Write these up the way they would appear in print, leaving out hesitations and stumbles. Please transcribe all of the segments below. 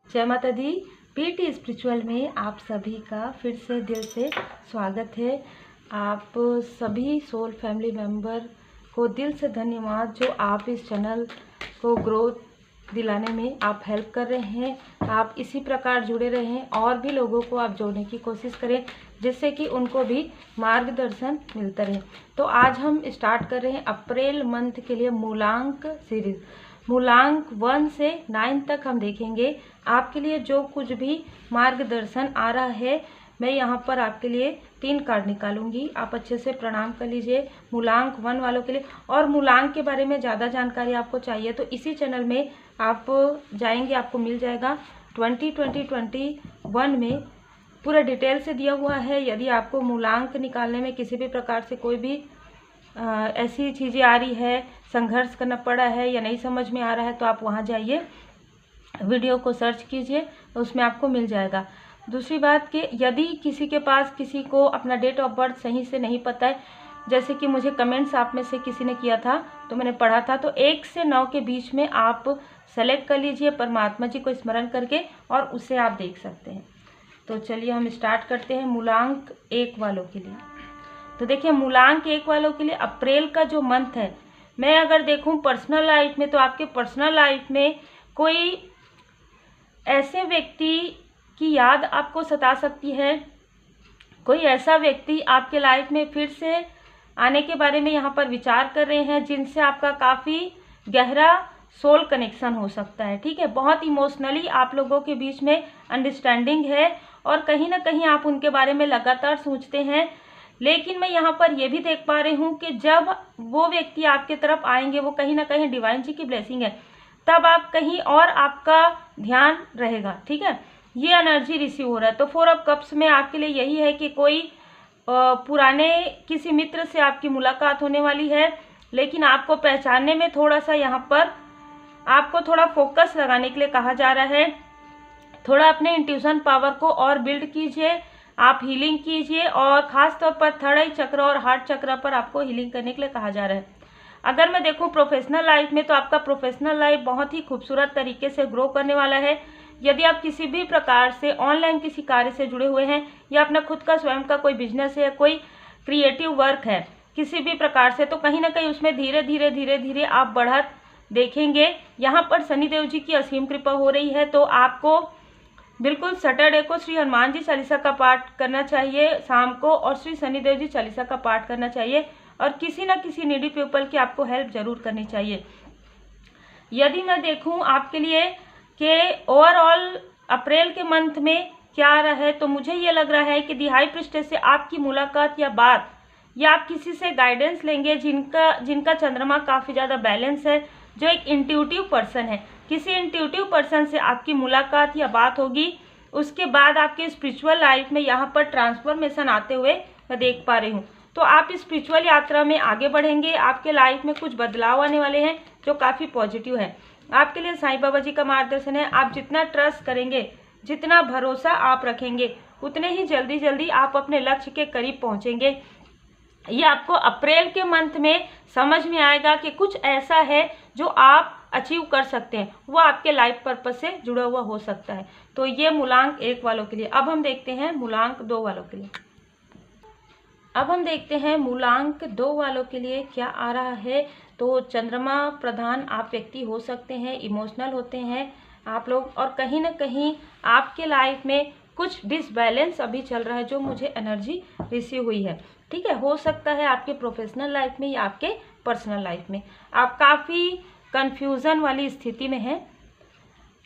जय माता दी। PT spiritual में आप सभी का फिर से दिल से स्वागत है। आप सभी सोल फैमिली मेंबर को दिल से धन्यवाद जो आप इस चैनल को ग्रोथ दिलाने में आप हेल्प कर रहे हैं। आप इसी प्रकार जुड़े रहें और भी लोगों को आप जोड़ने की कोशिश करें जिससे कि उनको भी मार्गदर्शन मिलता रहे। तो आज हम स्टार्ट कर रहे हैं अप्रैल मंथ के लिए मूलांक सीरीज। मूलांक 1 से 9 तक हम देखेंगे। आपके लिए जो कुछ भी मार्गदर्शन आ रहा है, मैं यहाँ पर आपके लिए 3 कार्ड निकालूंगी। आप अच्छे से प्रणाम कर लीजिए मूलांक 1 वालों के लिए। और मूलांक के बारे में ज़्यादा जानकारी आपको चाहिए तो इसी चैनल में आप जाएंगे, आपको मिल जाएगा। 2021 में पूरा डिटेल से दिया हुआ है। यदि आपको मूलांक निकालने में किसी भी प्रकार से कोई भी ऐसी चीज़ें आ रही है, संघर्ष करना पड़ा है या नहीं समझ में आ रहा है, तो आप वहाँ जाइए, वीडियो को सर्च कीजिए, उसमें आपको मिल जाएगा। दूसरी बात कि यदि किसी के पास किसी को अपना डेट ऑफ बर्थ सही से नहीं पता है, जैसे कि मुझे कमेंट्स आप में से किसी ने किया था तो मैंने पढ़ा था, तो 1 से 9 के बीच में आप सेलेक्ट कर लीजिए परमात्मा जी को स्मरण करके और उसे आप देख सकते हैं। तो चलिए हम स्टार्ट करते हैं मूलांक 1 वालों के लिए। तो देखिए मूलांक 1 वालों के लिए अप्रैल का जो मंथ है, मैं अगर देखूं पर्सनल लाइफ में, तो आपके पर्सनल लाइफ में कोई ऐसे व्यक्ति की याद आपको सता सकती है। कोई ऐसा व्यक्ति आपके लाइफ में फिर से आने के बारे में यहाँ पर विचार कर रहे हैं जिनसे आपका काफ़ी गहरा सोल कनेक्शन हो सकता है। ठीक है, बहुत इमोशनली आप लोगों के बीच में अंडरस्टैंडिंग है और कहीं ना कहीं आप उनके बारे में लगातार सोचते हैं। लेकिन मैं यहाँ पर यह भी देख पा रही हूँ कि जब वो व्यक्ति आपके तरफ आएंगे, वो कहीं ना कहीं डिवाइन जी की ब्लेसिंग है, तब आप कहीं और आपका ध्यान रहेगा। ठीक है, ये एनर्जी रिसीव हो रहा है। तो 4 ऑफ कप्स में आपके लिए यही है कि कोई पुराने किसी मित्र से आपकी मुलाकात होने वाली है, लेकिन आपको पहचानने में थोड़ा सा यहाँ पर आपको थोड़ा फोकस लगाने के लिए कहा जा रहा है। थोड़ा अपने इंट्यूशन पावर को और बिल्ड कीजिए, आप हीलिंग कीजिए और ख़ास तौर पर थर्ड आई चक्र और हार्ट चक्र पर आपको हीलिंग करने के लिए कहा जा रहा है। अगर मैं देखूं प्रोफेशनल लाइफ में, तो आपका प्रोफेशनल लाइफ बहुत ही खूबसूरत तरीके से ग्रो करने वाला है। यदि आप किसी भी प्रकार से ऑनलाइन किसी कार्य से जुड़े हुए हैं या अपना खुद का स्वयं का कोई बिजनेस है, कोई क्रिएटिव वर्क है किसी भी प्रकार से, तो कहीं ना कहीं उसमें धीरे धीरे आप बढ़त देखेंगे। यहाँ पर शनिदेव जी की असीम कृपा हो रही है। तो आपको बिल्कुल सैटरडे को श्री हनुमान जी चालीसा का पाठ करना चाहिए शाम को, और श्री शनिदेव जी चालीसा का पाठ करना चाहिए, और किसी न किसी नीडी पीपल की आपको हेल्प जरूर करनी चाहिए। यदि मैं देखूं आपके लिए कि ओवरऑल अप्रैल के मंथ में क्या आ रहा है, तो मुझे ये लग रहा है कि दी हाई प्रिस्टेस से आपकी मुलाकात या बात, या आप किसी से गाइडेंस लेंगे जिनका चंद्रमा काफ़ी ज़्यादा बैलेंस है, जो एक इंट्यूटिव पर्सन है। किसी इंट्यूटिव पर्सन से आपकी मुलाकात या बात होगी। उसके बाद आपके स्पिरिचुअल लाइफ में यहाँ पर ट्रांसफॉर्मेशन आते हुए मैं देख पा रही हूँ। तो आप इस स्पिरिचुअल यात्रा में आगे बढ़ेंगे। आपके लाइफ में कुछ बदलाव आने वाले हैं जो काफ़ी पॉजिटिव है। आपके लिए साईं बाबा जी का मार्गदर्शन है। आप जितना ट्रस्ट करेंगे, जितना भरोसा आप रखेंगे, उतने ही जल्दी आप अपने लक्ष्य के करीब पहुँचेंगे। ये आपको अप्रैल के मंथ में समझ में आएगा कि कुछ ऐसा है जो आप अचीव कर सकते हैं, वो आपके लाइफ पर्पस से जुड़ा हुआ हो सकता है। तो ये मूलांक 1 वालों के लिए। अब हम देखते हैं मूलांक 2 वालों के लिए। अब हम देखते हैं मूलांक 2 वालों के लिए क्या आ रहा है। तो चंद्रमा प्रधान आप व्यक्ति हो सकते हैं, इमोशनल होते हैं आप लोग, और कहीं ना कहीं आपके लाइफ में कुछ डिसबैलेंस अभी चल रहा है जो मुझे एनर्जी रिसीव हुई है। ठीक है, हो सकता है आपके प्रोफेशनल लाइफ में या आपके पर्सनल लाइफ में आप काफ़ी कंफ्यूजन वाली स्थिति में हैं।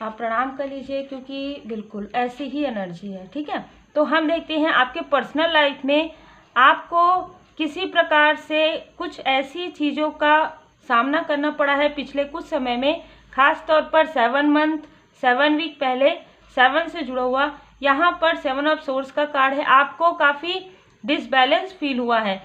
आप प्रणाम कर लीजिए क्योंकि बिल्कुल ऐसी ही एनर्जी है। ठीक है, तो हम देखते हैं आपके पर्सनल लाइफ में आपको किसी प्रकार से कुछ ऐसी चीज़ों का सामना करना पड़ा है पिछले कुछ समय में, खास तौर पर 7 मंथ 7 वीक पहले 7 से जुड़ा हुआ। यहाँ पर 7 ऑफ सोर्स का कार्ड है। आपको काफ़ी डिसबैलेंस फील हुआ है।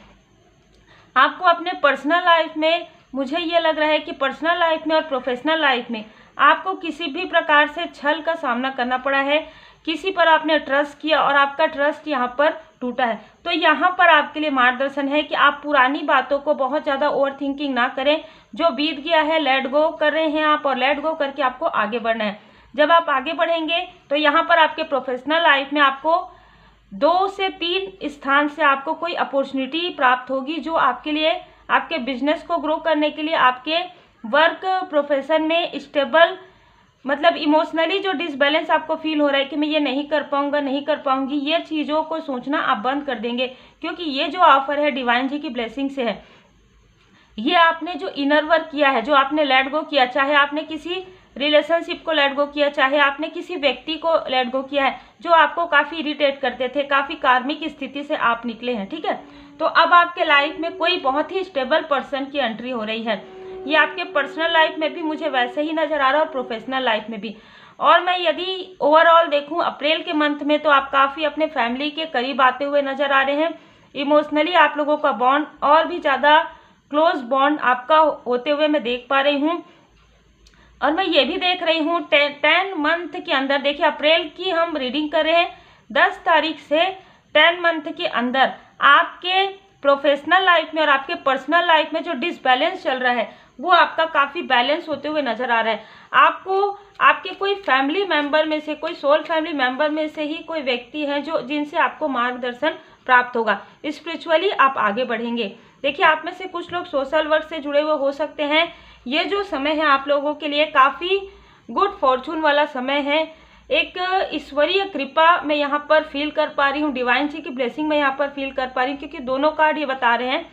आपको अपने पर्सनल लाइफ में, मुझे ये लग रहा है कि पर्सनल लाइफ में और प्रोफेशनल लाइफ में आपको किसी भी प्रकार से छल का सामना करना पड़ा है। किसी पर आपने ट्रस्ट किया और आपका ट्रस्ट यहाँ पर टूटा है। तो यहाँ पर आपके लिए मार्गदर्शन है कि आप पुरानी बातों को बहुत ज़्यादा ओवर थिंकिंग ना करें। जो बीत गया है लेट गो कर रहे हैं आप, और लेट गो करके आपको आगे बढ़ना है। जब आप आगे बढ़ेंगे तो यहाँ पर आपके प्रोफेशनल लाइफ में आपको 2 से 3 स्थान से आपको कोई अपॉर्चुनिटी प्राप्त होगी, जो आपके लिए, आपके बिजनेस को ग्रो करने के लिए, आपके वर्क प्रोफेशन में स्टेबल, मतलब इमोशनली जो डिसबैलेंस आपको फील हो रहा है कि मैं ये नहीं कर पाऊंगा, नहीं कर पाऊंगी, ये चीज़ों को सोचना आप बंद कर देंगे, क्योंकि ये जो ऑफर है डिवाइन जी की ब्लेसिंग से है। ये आपने जो इनर वर्क किया है, जो आपने लेट गो किया, चाहे आपने किसी रिलेशनशिप को लेट गो किया, चाहे आपने किसी व्यक्ति को लेट गो किया है जो आपको काफ़ी इरिटेट करते थे, काफ़ी कार्मिक स्थिति से आप निकले हैं, ठीक है। तो अब आपके लाइफ में कोई बहुत ही स्टेबल पर्सन की एंट्री हो रही है। ये आपके पर्सनल लाइफ में भी मुझे वैसे ही नज़र आ रहा है और प्रोफेशनल लाइफ में भी। और मैं यदि ओवरऑल देखूं अप्रैल के मंथ में, तो आप काफ़ी अपने फैमिली के करीब आते हुए नज़र आ रहे हैं। इमोशनली आप लोगों का बॉन्ड और भी ज़्यादा क्लोज बॉन्ड आपका होते हुए मैं देख पा रही हूँ। और मैं ये भी देख रही हूँ 10 मंथ के अंदर, देखिए अप्रैल की हम रीडिंग कर रहे हैं, 10 तारीख से 10 मंथ के अंदर आपके प्रोफेशनल लाइफ में और आपके पर्सनल लाइफ में जो डिसबैलेंस चल रहा है वो आपका काफ़ी बैलेंस होते हुए नज़र आ रहा है। आपको आपके कोई फैमिली मेंबर में से, कोई सोल फैमिली मेंबर में से ही कोई व्यक्ति है जो जिनसे आपको मार्गदर्शन प्राप्त होगा। स्पिरिचुअली आप आगे बढ़ेंगे। देखिए आप में से कुछ लोग सोशल वर्क से जुड़े हुए हो सकते हैं। ये जो समय है आप लोगों के लिए काफ़ी गुड फॉर्चून वाला समय है। एक ईश्वरीय कृपा मैं यहाँ पर फील कर पा रही हूँ, डिवाइन जी की ब्लेसिंग मैं यहाँ पर फील कर पा रही हूँ, क्योंकि दोनों कार्ड ये बता रहे हैं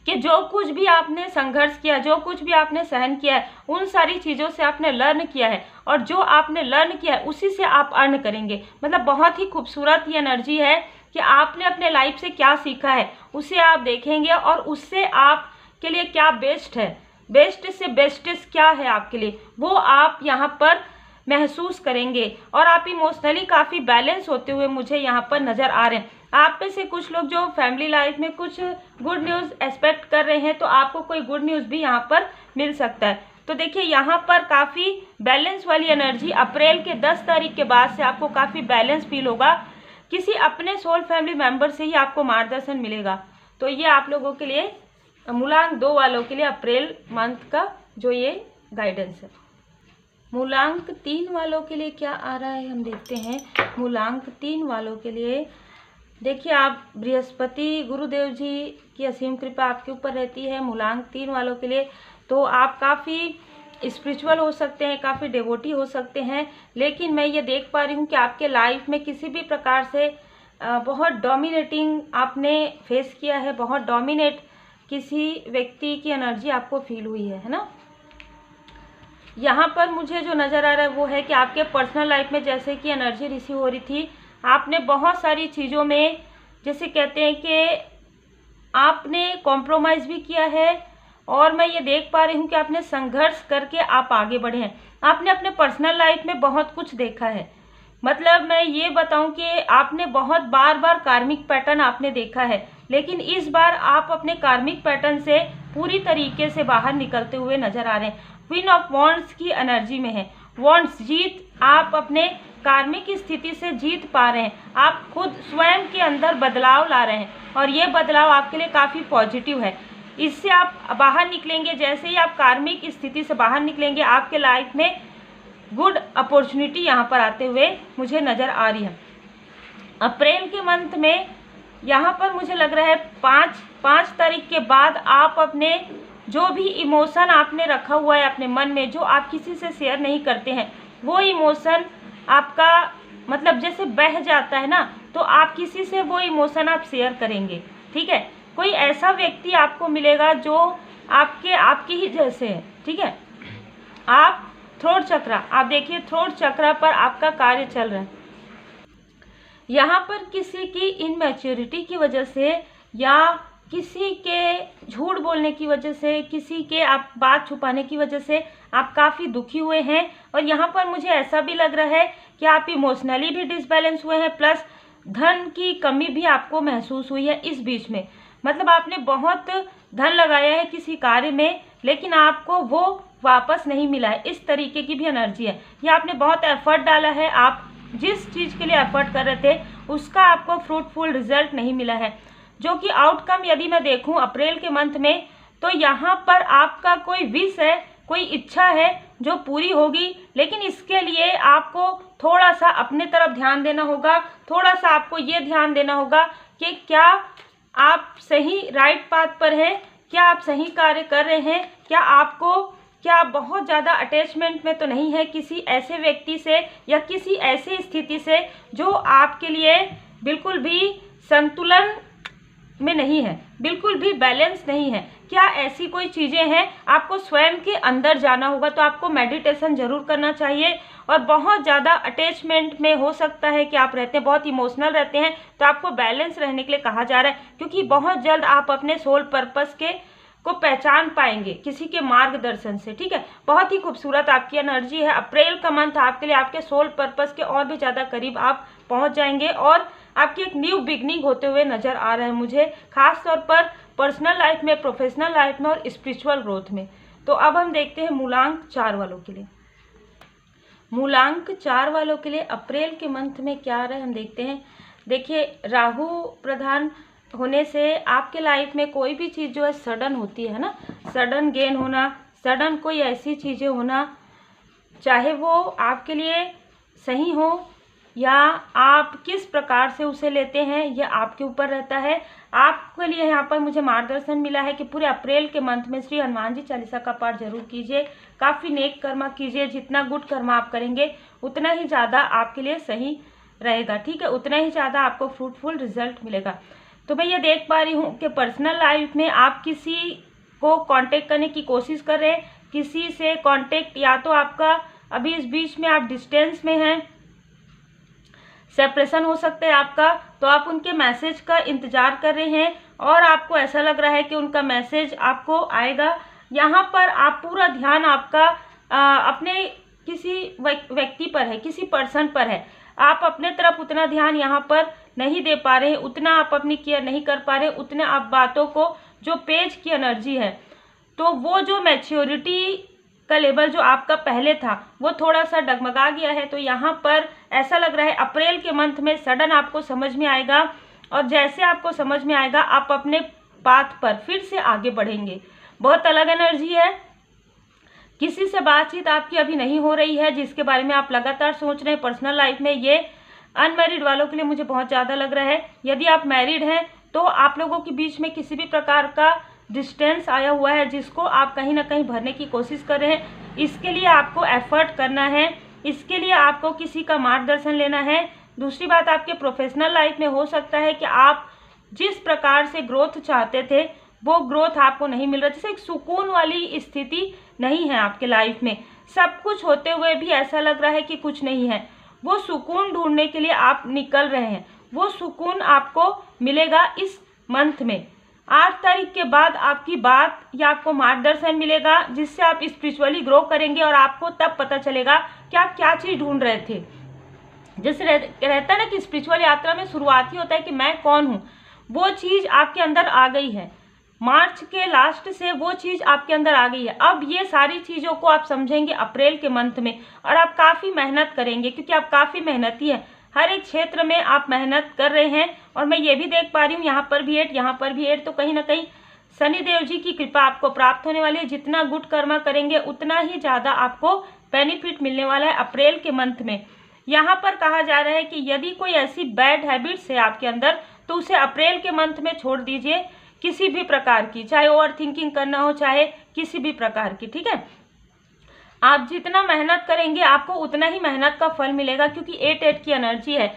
कि जो कुछ भी आपने संघर्ष किया, जो कुछ भी आपने सहन किया है, उन सारी चीज़ों से आपने लर्न किया है, और जो आपने लर्न किया है उसी से आप अर्न करेंगे। मतलब बहुत ही खूबसूरत ये एनर्जी है कि आपने अपने लाइफ से क्या सीखा है उसे आप देखेंगे, और उससे आपके लिए क्या बेस्ट है, बेस्ट से बेस्टेस्ट क्या है आपके लिए, वो आप यहाँ पर महसूस करेंगे। और आप इमोशनली काफ़ी बैलेंस होते हुए मुझे यहाँ पर नज़र आ रहे हैं। आप में से कुछ लोग जो फैमिली लाइफ में कुछ गुड न्यूज़ एक्सपेक्ट कर रहे हैं, तो आपको कोई गुड न्यूज़ भी यहाँ पर मिल सकता है। तो देखिए यहाँ पर काफ़ी बैलेंस वाली एनर्जी अप्रैल के 10 तारीख के बाद से आपको काफ़ी बैलेंस फील होगा। किसी अपने सोल फैमिली मेम्बर से ही आपको मार्गदर्शन मिलेगा। तो ये आप लोगों के लिए, मूलांक 2 वालों के लिए अप्रैल मंथ का जो ये गाइडेंस है। मूलांक 3 वालों के लिए क्या आ रहा है हम देखते हैं। मूलांक 3 वालों के लिए देखिए, आप बृहस्पति गुरुदेव जी की असीम कृपा आपके ऊपर रहती है। मूलांक 3 वालों के लिए तो आप काफ़ी स्पिरिचुअल हो सकते हैं, काफ़ी डिवोटी हो सकते हैं, लेकिन मैं ये देख पा रही हूँ कि आपके लाइफ में किसी भी प्रकार से बहुत डोमिनेटिंग आपने फेस किया है, बहुत डोमिनेट किसी व्यक्ति की एनर्जी आपको फील हुई है ना। यहाँ पर मुझे जो नज़र आ रहा है वो है कि आपके पर्सनल लाइफ में जैसे कि एनर्जी रिसीव हो रही थी, आपने बहुत सारी चीज़ों में, जैसे कहते हैं कि आपने कॉम्प्रोमाइज़ भी किया है, और मैं ये देख पा रही हूँ कि आपने संघर्ष करके आप आगे बढ़े हैं। आपने अपने पर्सनल लाइफ में बहुत कुछ देखा है। मतलब मैं ये बताऊँ कि आपने बहुत बार कार्मिक पैटर्न आपने देखा है, लेकिन इस बार आप अपने कार्मिक पैटर्न से पूरी तरीके से बाहर निकलते हुए नज़र आ रहे हैं। क्वीन ऑफ वॉन्ड्स की एनर्जी में है। वॉन्ड्स जीत, आप अपने कार्मिक स्थिति से जीत पा रहे हैं। आप खुद स्वयं के अंदर बदलाव ला रहे हैं, और ये बदलाव आपके लिए काफ़ी पॉजिटिव है। इससे आप बाहर निकलेंगे। जैसे ही आप कार्मिक स्थिति से बाहर निकलेंगे, आपके लाइफ में गुड अपॉर्चुनिटी यहाँ पर आते हुए मुझे नज़र आ रही है। अप्रैल के मंथ में यहाँ पर मुझे लग रहा है 5 तारीख के बाद आप अपने जो भी इमोशन आपने रखा हुआ है अपने मन में, जो आप किसी से शेयर नहीं करते हैं, वो इमोशन आपका मतलब जैसे बह जाता है ना, तो आप किसी से वो इमोशन आप शेयर करेंगे। ठीक है, कोई ऐसा व्यक्ति आपको मिलेगा जो आपके ही जैसे है। ठीक है, आप थ्रोट चक्र, आप देखिए थ्रोट चक्र पर आपका कार्य चल रहा है। यहाँ पर किसी की इनमैच्योरिटी की वजह से या किसी के झूठ बोलने की वजह से, किसी के आप बात छुपाने की वजह से आप काफ़ी दुखी हुए हैं। और यहाँ पर मुझे ऐसा भी लग रहा है कि आप इमोशनली भी डिसबैलेंस हुए हैं, प्लस धन की कमी भी आपको महसूस हुई है इस बीच में। मतलब आपने बहुत धन लगाया है किसी कार्य में, लेकिन आपको वो वापस नहीं मिला है, इस तरीके की भी एनर्जी है। या आपने बहुत एफर्ट डाला है, आप जिस चीज़ के लिए एफर्ट कर रहे थे उसका आपको फ्रूटफुल रिजल्ट नहीं मिला है। जो कि आउटकम यदि मैं देखूं अप्रैल के मंथ में, तो यहाँ पर आपका कोई विश है, कोई इच्छा है जो पूरी होगी, लेकिन इसके लिए आपको थोड़ा सा अपने तरफ ध्यान देना होगा। थोड़ा सा आपको ये ध्यान देना होगा कि क्या आप सही राइट पाथ पर हैं, क्या आप सही कार्य कर रहे हैं, क्या आप बहुत ज़्यादा अटैचमेंट में तो नहीं है किसी ऐसे व्यक्ति से या किसी ऐसी स्थिति से जो आपके लिए बिल्कुल भी संतुलन में नहीं है, बिल्कुल भी बैलेंस नहीं है। क्या ऐसी कोई चीज़ें हैं? आपको स्वयं के अंदर जाना होगा। तो आपको मेडिटेशन ज़रूर करना चाहिए। और बहुत ज़्यादा अटैचमेंट में हो सकता है कि आप रहते हैं, बहुत इमोशनल रहते हैं, तो आपको बैलेंस रहने के लिए कहा जा रहा है, क्योंकि बहुत जल्द आप अपने सोल पर्पस को पहचान पाएंगे किसी के मार्गदर्शन से। ठीक है, बहुत ही खूबसूरत आपकी एनर्जी है। अप्रैल का मंथ आपके लिए आपके सोल पर्पस के और भी ज़्यादा करीब आप पहुंच जाएंगे और आपकी एक न्यू बिगनिंग होते हुए नजर आ रहा है मुझे, खास तौर पर पर्सनल लाइफ में, प्रोफेशनल लाइफ में और स्पिरिचुअल ग्रोथ में। तो अब हम देखते हैं मूलांक 4 वालों के लिए। मूलांक 4 वालों के लिए अप्रैल के मंथ में क्या आ रहा है हम देखते हैं। देखिए, राहु प्रधान होने से आपके लाइफ में कोई भी चीज़ जो है सडन होती है ना, सडन गेन होना, सडन कोई ऐसी चीज़ें होना, चाहे वो आपके लिए सही हो या आप किस प्रकार से उसे लेते हैं, यह आपके ऊपर रहता है। आपके लिए यहाँ पर मुझे मार्गदर्शन मिला है कि पूरे अप्रैल के मंथ में श्री हनुमान जी चालीसा का पाठ जरूर कीजिए, काफ़ी नेक कर्मा कीजिए। जितना गुड कर्मा आप करेंगे उतना ही ज़्यादा आपके लिए सही रहेगा। ठीक है, उतना ही ज़्यादा आपको फ्रूटफुल रिजल्ट मिलेगा। तो मैं ये देख पा रही हूँ कि पर्सनल लाइफ में आप किसी को कांटेक्ट करने की कोशिश कर रहे हैं, किसी से कांटेक्ट, या तो आपका अभी इस बीच में आप डिस्टेंस में हैं, सेपरेशन हो सकता है आपका, तो आप उनके मैसेज का इंतज़ार कर रहे हैं और आपको ऐसा लग रहा है कि उनका मैसेज आपको आएगा। यहाँ पर आप पूरा ध्यान आपका अपने किसी व्यक्ति पर है, किसी पर्सन पर है। आप अपने तरफ उतना ध्यान यहाँ पर नहीं दे पा रहे हैं, उतना आप अपनी केयर नहीं कर पा रहे, उतने आप बातों को, जो पेज की एनर्जी है, तो वो जो मैच्योरिटी का लेवल जो आपका पहले था वो थोड़ा सा डगमगा गया है। तो यहाँ पर ऐसा लग रहा है अप्रैल के मंथ में सडन आपको समझ में आएगा, और जैसे आपको समझ में आएगा आप अपने पाथ पर फिर से आगे बढ़ेंगे। बहुत अलग एनर्जी है। किसी से बातचीत आपकी अभी नहीं हो रही है जिसके बारे में आप लगातार सोच रहे हैं पर्सनल लाइफ में। ये अनमैरिड वालों के लिए मुझे बहुत ज़्यादा लग रहा है। यदि आप मैरिड हैं तो आप लोगों के बीच में किसी भी प्रकार का डिस्टेंस आया हुआ है जिसको आप कहीं ना कहीं भरने की कोशिश कर रहे हैं। इसके लिए आपको एफर्ट करना है, इसके लिए आपको किसी का मार्गदर्शन लेना है। दूसरी बात, आपके प्रोफेशनल लाइफ में हो सकता है कि आप जिस प्रकार से ग्रोथ चाहते थे वो ग्रोथ आपको नहीं मिल रहा, जैसे एक सुकून वाली स्थिति नहीं है आपके लाइफ में। सब कुछ होते हुए भी ऐसा लग रहा है कि कुछ नहीं है। वो सुकून ढूंढने के लिए आप निकल रहे हैं, वो सुकून आपको मिलेगा इस मंथ में। 8 तारीख के बाद आपकी बात या आपको मार्गदर्शन मिलेगा जिससे आप स्पिरिचुअली ग्रो करेंगे और आपको तब पता चलेगा कि आप क्या चीज़ ढूंढ रहे थे। जैसे रहता है ना कि स्पिरिचुअल यात्रा में शुरुआत ही होता है कि मैं कौन हूँ, वो चीज़ आपके अंदर आ गई है। मार्च के लास्ट से वो चीज़ आपके अंदर आ गई है। अब ये सारी चीज़ों को आप समझेंगे अप्रैल के मंथ में, और आप काफ़ी मेहनत करेंगे क्योंकि आप काफ़ी मेहनती हैं। हर एक क्षेत्र में आप मेहनत कर रहे हैं, और मैं ये भी देख पा रही हूँ यहाँ पर भी 8, यहाँ पर भी 8, तो कहीं ना कहीं शनिदेव जी की कृपा आपको प्राप्त होने वाली है। जितना गुड कर्मा करेंगे उतना ही ज़्यादा आपको बेनिफिट मिलने वाला है अप्रैल के मंथ में। यहाँ पर कहा जा रहा है कि यदि कोई ऐसी बैड हैबिट्स है आपके अंदर तो उसे अप्रैल के मंथ में छोड़ दीजिए, किसी भी प्रकार की, चाहे ओवर थिंकिंग करना हो, चाहे किसी भी प्रकार की। ठीक है, आप जितना मेहनत करेंगे आपको उतना ही मेहनत का फल मिलेगा, क्योंकि 8 की एनर्जी है।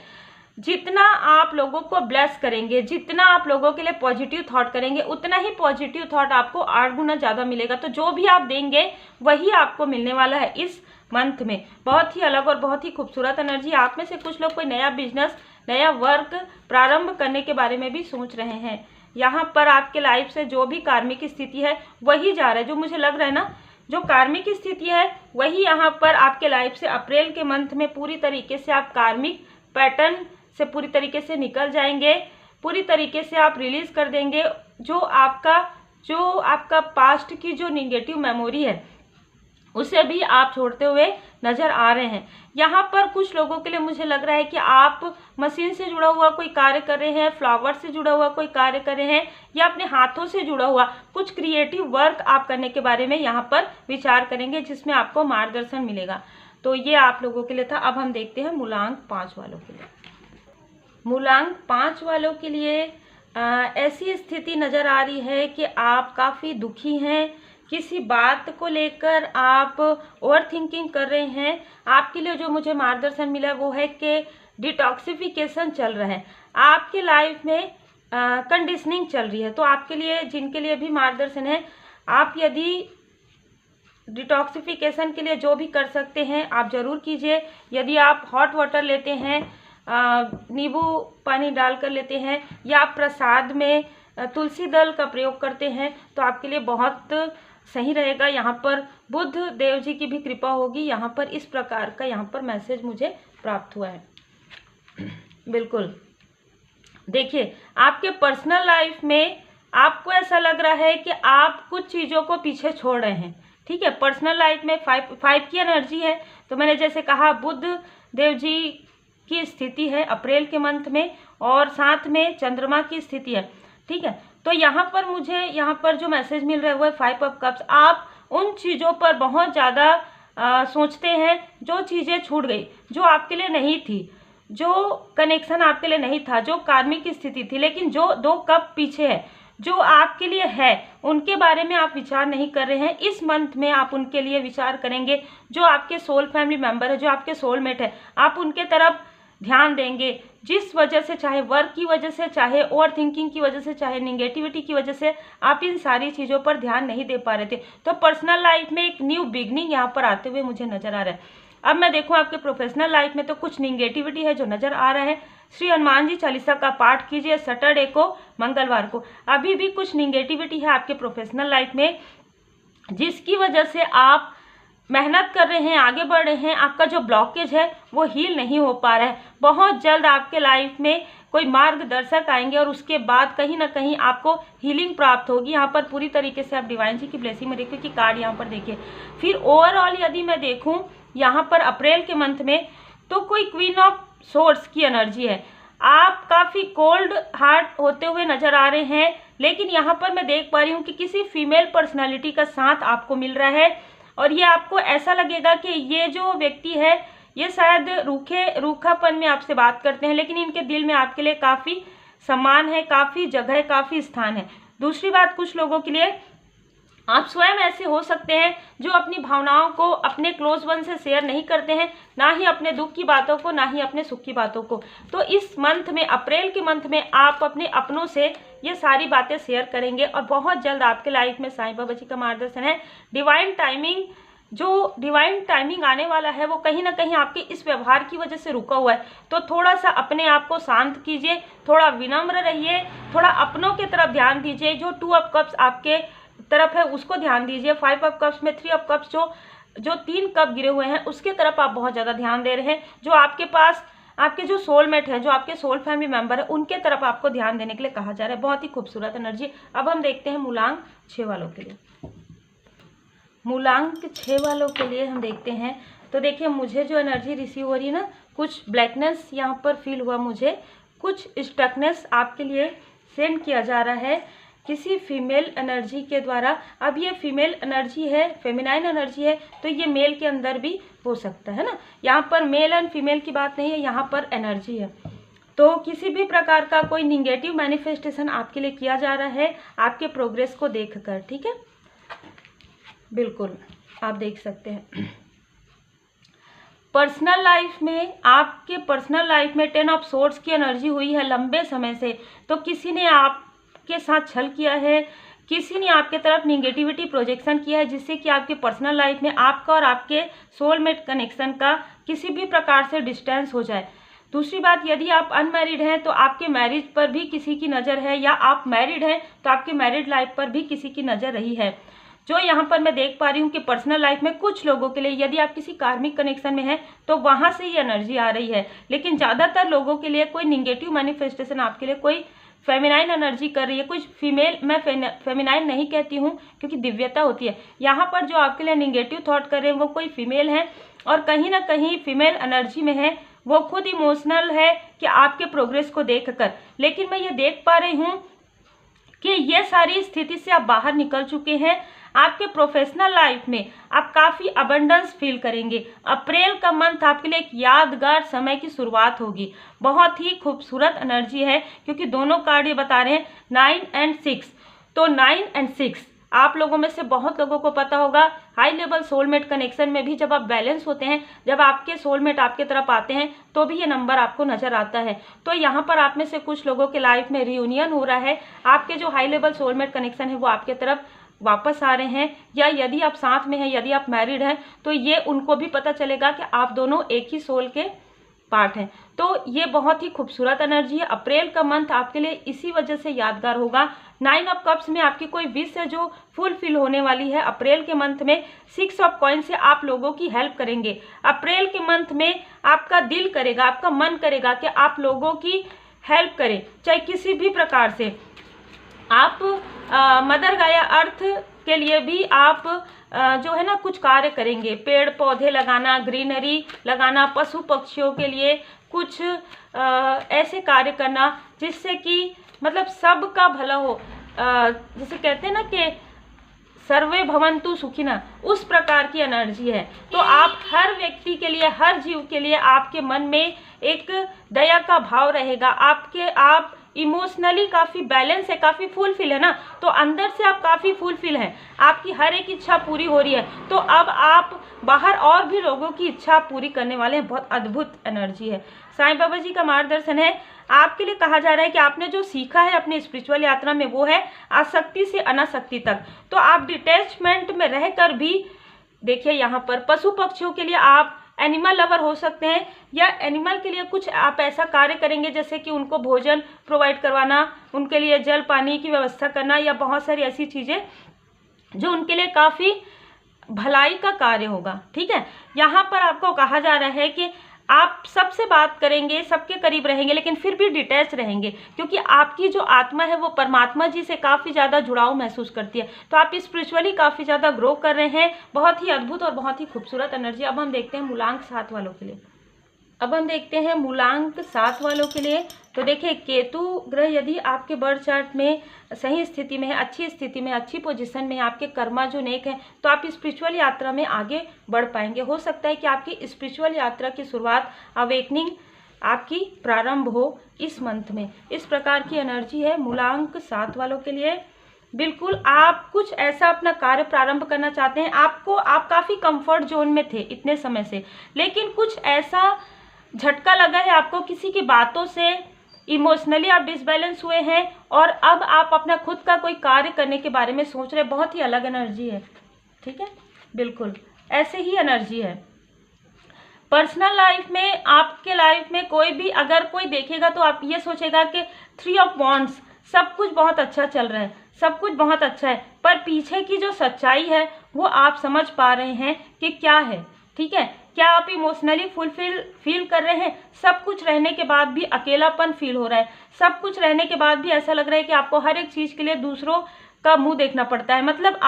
जितना आप लोगों को ब्लेस करेंगे, जितना आप लोगों के लिए पॉजिटिव थॉट करेंगे, उतना ही पॉजिटिव थॉट आपको 8 गुना ज़्यादा मिलेगा। तो जो भी आप देंगे वही आपको मिलने वाला है इस मंथ में। बहुत ही अलग और बहुत ही खूबसूरत एनर्जी। आप में से कुछ लोग कोई नया बिजनेस, नया वर्क प्रारंभ करने के बारे में भी सोच रहे हैं। यहाँ पर आपके लाइफ से जो भी कार्मिक स्थिति है वही जा रहा है, जो मुझे लग रहा है ना, जो कार्मिक स्थिति है वही यहाँ पर आपके लाइफ से अप्रैल के मंथ में पूरी तरीके से आप कार्मिक पैटर्न से पूरी तरीके से निकल जाएंगे, पूरी तरीके से आप रिलीज कर देंगे। जो आपका पास्ट की जो निगेटिव मेमोरी है उसे भी आप छोड़ते हुए नजर आ रहे हैं। यहाँ पर कुछ लोगों के लिए मुझे लग रहा है कि आप मशीन से जुड़ा हुआ कोई कार्य कर रहे हैं, फ्लावर से जुड़ा हुआ कोई कार्य कर रहे हैं, या अपने हाथों से जुड़ा हुआ कुछ क्रिएटिव वर्क आप करने के बारे में यहाँ पर विचार करेंगे, जिसमें आपको मार्गदर्शन मिलेगा। तो ये आप लोगों के लिए था। अब हम देखते हैं मूलांक 5 वालों के लिए। मूलांक 5 वालों के लिए ऐसी स्थिति नज़र आ रही है कि आप काफ़ी दुखी हैं, किसी बात को लेकर आप ओवर थिंकिंग कर रहे हैं। आपके लिए जो मुझे मार्गदर्शन मिला वो है कि डिटॉक्सिफिकेशन चल रहा है, आपके लाइफ में कंडीशनिंग चल रही है। तो आपके लिए, जिनके लिए भी मार्गदर्शन है, आप यदि डिटॉक्सिफिकेशन के लिए जो भी कर सकते हैं आप ज़रूर कीजिए। यदि आप हॉट वाटर लेते हैं, नींबू पानी डालकर लेते हैं, या आप प्रसाद में तुलसी दल का प्रयोग करते हैं, तो आपके लिए बहुत सही रहेगा। यहाँ पर बुद्ध देव जी की भी कृपा होगी। यहाँ पर इस प्रकार का यहाँ पर मैसेज मुझे प्राप्त हुआ है। बिल्कुल देखिए, आपके पर्सनल लाइफ में आपको ऐसा लग रहा है कि आप कुछ चीज़ों को पीछे छोड़ रहे हैं। ठीक है, पर्सनल लाइफ में 5 की एनर्जी है। तो मैंने जैसे कहा, बुद्ध देव जी की स्थिति है अप्रैल के मंथ में, और साथ में चंद्रमा की स्थिति है। ठीक है, तो यहाँ पर मुझे यहाँ पर जो मैसेज मिल रहा है वो है 5 ऑफ कप्स। आप उन चीज़ों पर बहुत ज़्यादा सोचते हैं, जो चीज़ें छूट गई, जो आपके लिए नहीं थी, जो कनेक्शन आपके लिए नहीं था, जो कार्मिक स्थिति थी, लेकिन जो 2 कप पीछे है, जो आपके लिए है, उनके बारे में आप विचार नहीं कर रहे हैं। इस मंथ में आप उनके लिए विचार करेंगे। जो आपके सोल फैमिली मेंबर है, जो आपके सोलमेट है, आप उनके तरफ ध्यान देंगे। जिस वजह से, चाहे वर्क की वजह से, चाहे ओवर थिंकिंग की वजह से, चाहे निगेटिविटी की वजह से, आप इन सारी चीज़ों पर ध्यान नहीं दे पा रहे थे। तो पर्सनल लाइफ में एक न्यू बिगनिंग यहाँ पर आते हुए मुझे नजर आ रहा है। अब मैं देखूँ आपके प्रोफेशनल लाइफ में, तो कुछ निगेटिविटी है जो नजर आ रहा है। श्री हनुमान जी चालीसा का पाठ कीजिए सैटरडे को, मंगलवार को। अभी भी कुछ निगेटिविटी है आपके प्रोफेशनल लाइफ में, जिसकी वजह से आप मेहनत कर रहे हैं, आगे बढ़ रहे हैं, आपका जो ब्लॉकेज है वो हील नहीं हो पा रहा है। बहुत जल्द आपके लाइफ में कोई मार्गदर्शक आएंगे और उसके बाद कहीं ना कहीं आपको हीलिंग प्राप्त होगी। यहाँ पर पूरी तरीके से आप डिवाइन जी की ब्लेसिंग में देखिए कि कार्ड यहाँ पर देखिए। फिर ओवरऑल यदि मैं देखूँ यहाँ पर अप्रैल के मंथ में, तो कोई क्वीन ऑफ सोर्ड्स की एनर्जी है। आप काफ़ी कोल्ड हार्ट होते हुए नजर आ रहे हैं, लेकिन यहाँ पर मैं देख पा रही हूँ कि किसी फीमेल पर्सनालिटी का साथ आपको मिल रहा है, और ये आपको ऐसा लगेगा कि ये जो व्यक्ति है ये शायद रूखापन में आपसे बात करते हैं, लेकिन इनके दिल में आपके लिए काफ़ी सम्मान है, काफ़ी जगह, काफ़ी स्थान है। दूसरी बात, कुछ लोगों के लिए आप स्वयं ऐसे हो सकते हैं जो अपनी भावनाओं को अपने क्लोज वन से शेयर नहीं करते हैं, ना ही अपने दुख की बातों को, ना ही अपने सुख की बातों को। तो इस मंथ में, अप्रैल के मंथ में, आप अपने अपनों से ये सारी बातें शेयर करेंगे, और बहुत जल्द आपके लाइफ में साईं बाबा जी का मार्गदर्शन है। डिवाइन टाइमिंग, जो डिवाइन टाइमिंग आने वाला है वो कहीं ना कहीं आपके इस व्यवहार की वजह से रुका हुआ है। तो थोड़ा सा अपने आप को शांत कीजिए, थोड़ा विनम्र रहिए, थोड़ा अपनों की तरफ ध्यान दीजिए। जो 2 ऑफ कप्स आपके तरफ है उसको ध्यान दीजिए। 5 ऑफ कप्स में 3 ऑफ कप्स, जो 3 कप गिरे हुए हैं उसके तरफ आप बहुत ज़्यादा ध्यान दे रहे हैं। जो आपके पास आपके जो सोलमेट है, जो आपके सोल फैमिली मेंबर है, उनके तरफ आपको ध्यान देने के लिए कहा जा रहा है। बहुत ही खूबसूरत एनर्जी। अब हम देखते हैं मूलांक 6 वालों के लिए। मूलांक 6 वालों के लिए हम देखते हैं, तो देखिए मुझे जो एनर्जी रिसीव हो रही है ना, कुछ ब्लैकनेस यहाँ पर फील हुआ मुझे, कुछ स्टकनेस आपके लिए सेंड किया जा रहा है किसी फीमेल एनर्जी के द्वारा। अब ये फीमेल एनर्जी है, फेमिनाइन एनर्जी है, तो ये मेल के अंदर भी हो सकता है ना। यहाँ पर मेल एंड फीमेल की बात नहीं है, यहाँ पर एनर्जी है। तो किसी भी प्रकार का कोई निगेटिव मैनिफेस्टेशन आपके लिए किया जा रहा है आपके प्रोग्रेस को देखकर। ठीक है, बिल्कुल आप देख सकते हैं। पर्सनल लाइफ में, आपके पर्सनल लाइफ में 10 ऑफ सोर्ड्स की एनर्जी हुई है लंबे समय से। तो किसी ने आपके साथ छल किया है, किसी ने आपके तरफ निगेटिविटी प्रोजेक्शन किया है, जिससे कि आपके पर्सनल लाइफ में आपका और आपके सोलमेट कनेक्शन का किसी भी प्रकार से डिस्टेंस हो जाए। दूसरी बात, यदि आप अनमैरिड हैं तो आपके मैरिज पर भी किसी की नज़र है, या आप मैरिड हैं तो आपके मैरिड लाइफ पर भी किसी की नज़र रही है। जो यहाँ पर मैं देख पा रही हूँ कि पर्सनल लाइफ में कुछ लोगों के लिए, यदि आप किसी कार्मिक कनेक्शन में हैं तो वहाँ से ये एनर्जी आ रही है, लेकिन ज़्यादातर लोगों के लिए कोई निगेटिव मैनिफेस्टेशन आपके लिए कोई फेमिनाइन एनर्जी कर रही है, कुछ फीमेल, मैं फेमिनाइन नहीं कहती हूँ क्योंकि दिव्यता होती है। यहाँ पर जो आपके लिए निगेटिव थॉट कर रहे हैं वो कोई फीमेल है और कहीं ना कहीं फीमेल एनर्जी में है, वो खुद इमोशनल है कि आपके प्रोग्रेस को देखकर। लेकिन मैं ये देख पा रही हूँ कि ये सारी स्थिति से आप बाहर निकल चुके हैं। आपके प्रोफेशनल लाइफ में आप काफ़ी अबंडेंस फील करेंगे। अप्रैल का मंथ आपके लिए एक यादगार समय की शुरुआत होगी। बहुत ही खूबसूरत एनर्जी है क्योंकि दोनों कार्ड ये बता रहे हैं 9 and 6। तो 9 and 6 आप लोगों में से बहुत लोगों को पता होगा, हाई लेवल सोलमेट कनेक्शन में भी जब आप बैलेंस होते हैं, जब आपके सोलमेट आपके तरफ आते हैं तो भी ये नंबर आपको नजर आता है। तो यहाँ पर आप में से कुछ लोगों के लाइफ में रियूनियन हो रहा है, आपके जो हाई लेवल सोलमेट कनेक्शन है वो आपके तरफ वापस आ रहे हैं, या यदि आप साथ में हैं, यदि आप मैरिड हैं तो ये उनको भी पता चलेगा कि आप दोनों एक ही सोल के पार्ट हैं। तो ये बहुत ही खूबसूरत एनर्जी है। अप्रैल का मंथ आपके लिए इसी वजह से यादगार होगा। 9 ऑफ कप्स में आपकी कोई विश है जो फुलफिल होने वाली है अप्रैल के मंथ में। 6 ऑफ कॉइन से आप लोगों की हेल्प करेंगे। अप्रैल के मंथ में आपका दिल करेगा, आपका मन करेगा कि आप लोगों की हेल्प करें, चाहे किसी भी प्रकार से। आप मदर गाया अर्थ के लिए भी आप जो है ना कुछ कार्य करेंगे, पेड़ पौधे लगाना, ग्रीनरी लगाना, पशु पक्षियों के लिए कुछ ऐसे कार्य करना जिससे कि मतलब सबका भला हो। जैसे कहते हैं ना कि सर्वे भवन्तु सुखिनः, उस प्रकार की एनर्जी है। तो आप हर व्यक्ति के लिए, हर जीव के लिए आपके मन में एक दया का भाव रहेगा। आप इमोशनली काफ़ी बैलेंस है, काफ़ी फुलफिल है ना, तो अंदर से आप काफ़ी फुलफिल हैं, आपकी हर एक इच्छा पूरी हो रही है। तो अब आप बाहर और भी लोगों की इच्छा पूरी करने वाले हैं। बहुत अद्भुत एनर्जी है। साईं बाबा जी का मार्गदर्शन है। आपके लिए कहा जा रहा है कि आपने जो सीखा है अपनी स्पिरिचुअल यात्रा में वो है आसक्ति से अनासक्ति तक। तो आप डिटैचमेंट में रहकर भी देखिए, यहाँ पर पशु पक्षियों के लिए आप एनिमल लवर हो सकते हैं, या एनिमल के लिए कुछ आप ऐसा कार्य करेंगे जैसे कि उनको भोजन प्रोवाइड करवाना, उनके लिए जल पानी की व्यवस्था करना, या बहुत सारी ऐसी चीज़ें जो उनके लिए काफ़ी भलाई का कार्य होगा। ठीक है, यहाँ पर आपको कहा जा रहा है कि आप सबसे बात करेंगे, सबके करीब रहेंगे, लेकिन फिर भी डिटैच रहेंगे क्योंकि आपकी जो आत्मा है वो परमात्मा जी से काफ़ी ज़्यादा जुड़ाव महसूस करती है। तो आप स्पिरिचुअली काफ़ी ज़्यादा ग्रो कर रहे हैं। बहुत ही अद्भुत और बहुत ही खूबसूरत एनर्जी। अब हम देखते हैं मूलांक 7 वालों के लिए। मूलांक 7 वालों के लिए। तो देखिए, केतु ग्रह यदि आपके बर्थ चार्ट में सही स्थिति में है, अच्छी स्थिति में, अच्छी पोजीशन में, आपके कर्मा जो नेक है, तो आप स्पिरिचुअल यात्रा में आगे बढ़ पाएंगे। हो सकता है कि आपकी स्पिरिचुअल यात्रा की शुरुआत, अवेकनिंग आपकी प्रारंभ हो इस मंथ में। इस प्रकार की एनर्जी है मूलांक 7 वालों के लिए। बिल्कुल आप कुछ ऐसा अपना कार्य प्रारंभ करना चाहते हैं। आप काफ़ी कंफर्ट जोन में थे इतने समय से, लेकिन कुछ ऐसा झटका लगा है आपको, किसी की बातों से इमोशनली आप डिसबैलेंस हुए हैं और अब आप अपना खुद का कोई कार्य करने के बारे में सोच रहे हैं। बहुत ही अलग एनर्जी है। ठीक है, बिल्कुल ऐसे ही एनर्जी है। पर्सनल लाइफ में, आपके लाइफ में कोई भी अगर कोई देखेगा तो आप ये सोचेगा कि 3 ऑफ वॉन्ड्स, सब कुछ बहुत अच्छा चल रहा है, सब कुछ बहुत अच्छा है, पर पीछे की जो सच्चाई है वो आप समझ पा रहे हैं कि क्या है। ठीक है, क्या आप इमोशनली फुलफिल फील कर रहे हैं? सब कुछ रहने के बाद भी अकेलापन फील हो रहा है, सब कुछ रहने के बाद भी ऐसा लग रहा है कि आपको हर एक चीज़ के लिए दूसरों का मुंह देखना पड़ता है। मतलब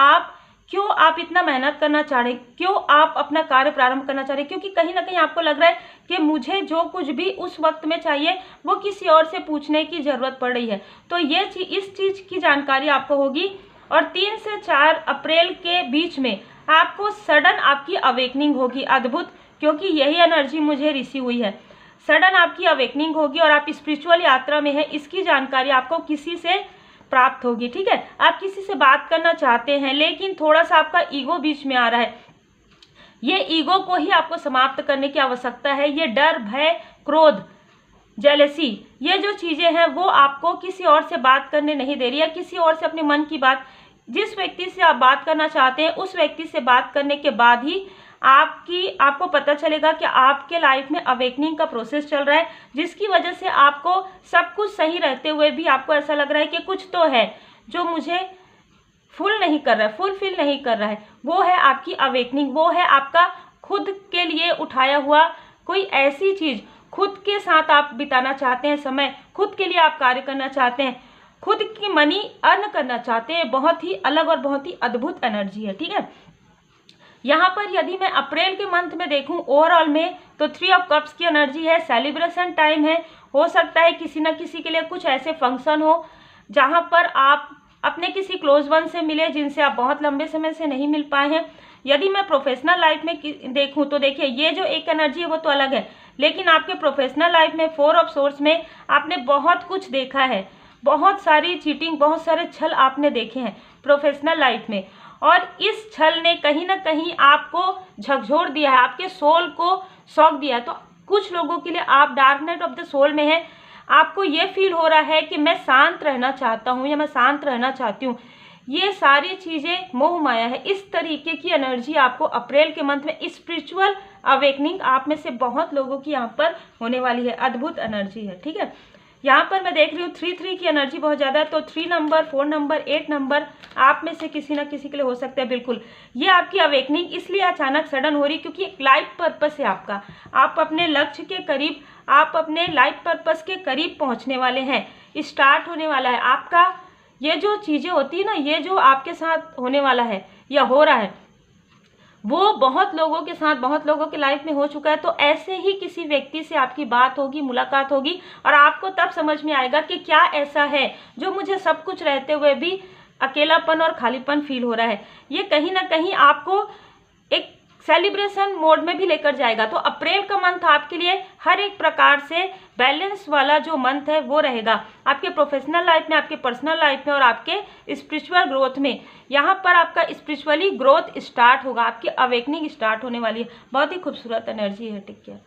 क्यों आप इतना मेहनत करना चाह रहे हैं, क्यों आप अपना कार्य प्रारंभ करना चाह रहे हैं? क्योंकि कहीं ना कहीं आपको लग रहा है कि मुझे जो कुछ भी उस वक्त में चाहिए वो किसी और से पूछने की ज़रूरत पड़ रही है। तो इस चीज़ की जानकारी आपको होगी। और 3 से 4 अप्रैल के बीच में आपको सडन आपकी अवेकनिंग होगी। अद्भुत, क्योंकि यही एनर्जी मुझे रिसीव हुई है। सडन आपकी अवेकनिंग होगी और आप स्पिरिचुअल यात्रा में है, इसकी जानकारी आपको किसी से प्राप्त होगी। ठीक है, आप किसी से बात करना चाहते हैं लेकिन थोड़ा सा आपका ईगो बीच में आ रहा है। ये ईगो को ही आपको समाप्त करने की आवश्यकता है। ये डर, भय, क्रोध, जेलसी, ये जो चीज़ें हैं वो आपको किसी और से बात करने नहीं दे रही है। किसी और से अपने मन की बात, जिस व्यक्ति से आप बात करना चाहते हैं उस व्यक्ति से बात करने के बाद ही आपको पता चलेगा कि आपके लाइफ में अवेकनिंग का प्रोसेस चल रहा है, जिसकी वजह से आपको सब कुछ सही रहते हुए भी आपको ऐसा लग रहा है कि कुछ तो है जो मुझे फुलफिल नहीं कर रहा है। वो है आपकी अवेकनिंग, वो है आपका खुद के लिए उठाया हुआ कोई ऐसी चीज़, खुद के साथ आप बिताना चाहते हैं समय, खुद के लिए आप कार्य करना चाहते हैं। खुद की मनी अर्न करना चाहते हैं। बहुत ही अलग और बहुत ही अद्भुत एनर्जी है, ठीक है। यहाँ पर यदि मैं अप्रैल के मंथ में देखूं ओवरऑल में, तो 3 ऑफ कप्स की एनर्जी है, सेलिब्रेशन टाइम है। हो सकता है किसी न किसी के लिए कुछ ऐसे फंक्शन हो जहाँ पर आप अपने किसी क्लोज वन से मिले जिनसे आप बहुत लंबे समय से नहीं मिल पाए हैं। यदि मैं प्रोफेशनल लाइफ में देखूं तो देखिए ये जो एक एनर्जी है वो तो अलग है, लेकिन आपके प्रोफेशनल लाइफ में 4 ऑफ सोर्स में आपने बहुत कुछ देखा है, बहुत सारी चीटिंग, बहुत सारे छल आपने देखे हैं प्रोफेशनल लाइफ में, और इस छल ने कहीं ना कहीं आपको झकझोर दिया है, आपके सोल को शॉक दिया है। तो कुछ लोगों के लिए आप dark night of the soul में हैं, आपको ये फील हो रहा है कि मैं शांत रहना चाहता हूँ या मैं शांत रहना चाहती हूँ। ये सारी चीज़ें मोह माया है। इस तरीके की एनर्जी आपको अप्रैल के मंथ में स्पिरिचुअल अवेकनिंग आप में से बहुत लोगों की यहाँ पर होने वाली है। अद्भुत एनर्जी है, ठीक है। यहाँ पर मैं देख रही हूँ 3 की एनर्जी बहुत ज़्यादा है, तो 3 नंबर, 4 नंबर, 8 नंबर आप में से किसी न किसी के लिए हो सकता है। बिल्कुल ये आपकी अवेकनिंग इसलिए अचानक सडन हो रही क्योंकि एक लाइफ पर्पस है आपका, आप अपने लक्ष्य के करीब, आप अपने लाइफ पर्पस के करीब पहुँचने वाले हैं। स्टार्ट होने वाला है आपका, ये जो चीज़ें होती है ना, ये जो आपके साथ होने वाला है या हो रहा है वो बहुत लोगों के साथ, बहुत लोगों की लाइफ में हो चुका है। तो ऐसे ही किसी व्यक्ति से आपकी बात होगी, मुलाकात होगी, और आपको तब समझ में आएगा कि क्या ऐसा है जो मुझे सब कुछ रहते हुए भी अकेलापन और खालीपन फील हो रहा है। ये कहीं ना कहीं आपको एक सेलिब्रेशन मोड में भी लेकर जाएगा। तो अप्रैल का मंथ आपके लिए हर एक प्रकार से बैलेंस वाला जो मंथ है वो रहेगा आपके प्रोफेशनल लाइफ में, आपके पर्सनल लाइफ में और आपके स्पिरिचुअल ग्रोथ में। यहाँ पर आपका स्पिरिचुअली ग्रोथ स्टार्ट होगा, आपकी अवेकनिंग स्टार्ट होने वाली है। बहुत ही खूबसूरत एनर्जी है, ठीक है।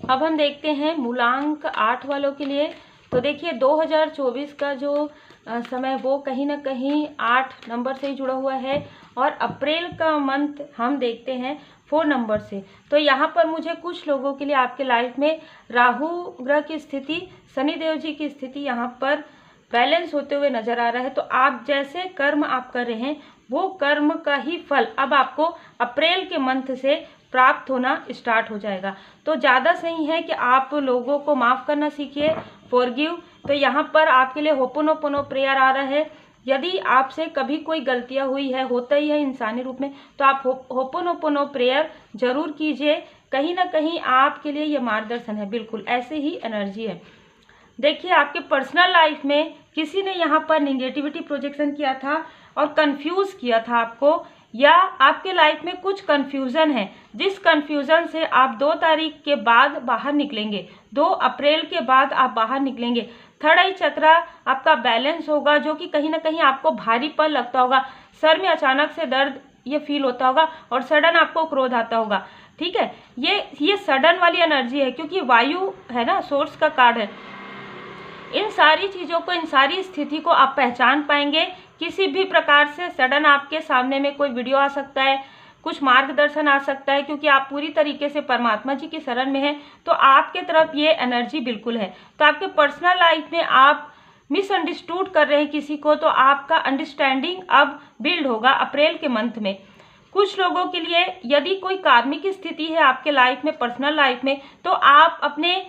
अब हम देखते हैं मूलांक 8 वालों के लिए। तो देखिए 2024 का जो समय वो कहीं ना कहीं 8 नंबर से ही जुड़ा हुआ है, और अप्रैल का मंथ हम देखते हैं 4 नंबर से। तो यहाँ पर मुझे कुछ लोगों के लिए आपके लाइफ में राहु ग्रह की स्थिति, शनिदेव जी की स्थिति यहाँ पर बैलेंस होते हुए नजर आ रहा है। तो आप जैसे कर्म आप कर रहे हैं वो कर्म का ही फल अब आपको अप्रैल के मंथ से प्राप्त होना स्टार्ट हो जाएगा। तो ज़्यादा सही है कि आप लोगों को माफ़ करना सीखिए, फॉरगिव। तो यहाँ पर आपके लिए होपोनोपोनो प्रेयर आ रहा है। यदि आपसे कभी कोई गलतियाँ हुई है, होता ही है इंसानी रूप में, तो आप होपोनोपोनो प्रेयर जरूर कीजिए। कहीं ना कहीं आपके लिए ये मार्गदर्शन है। बिल्कुल ऐसे ही एनर्जी है। देखिए आपके पर्सनल लाइफ में किसी ने यहाँ पर निगेटिविटी प्रोजेक्शन किया था और कंफ्यूज किया था आपको, या आपके लाइफ में कुछ कंफ्यूजन है, जिस कंफ्यूजन से आप 2 तारीख के बाद बाहर निकलेंगे, 2 अप्रैल के बाद आप बाहर निकलेंगे। थर्ड आई चक्रा आपका बैलेंस होगा, जो कि कहीं ना कहीं आपको भारीपन लगता होगा, सर में अचानक से दर्द ये फील होता होगा और सडन आपको क्रोध आता होगा, ठीक है। ये सडन वाली एनर्जी है क्योंकि वायु है ना, सोर्स का कार्ड है। इन सारी चीज़ों को, इन सारी स्थिति को आप पहचान पाएंगे। किसी भी प्रकार से सडन आपके सामने में कोई वीडियो आ सकता है, कुछ मार्गदर्शन आ सकता है, क्योंकि आप पूरी तरीके से परमात्मा जी की शरण में हैं। तो आपके तरफ ये एनर्जी बिल्कुल है। तो आपके पर्सनल लाइफ में आप मिसअंडरस्टूड कर रहे हैं किसी को, तो आपका अंडरस्टैंडिंग अब बिल्ड होगा अप्रैल के मंथ में। कुछ लोगों के लिए यदि कोई कार्मिक स्थिति है आपके लाइफ में, पर्सनल लाइफ में, तो आप अपने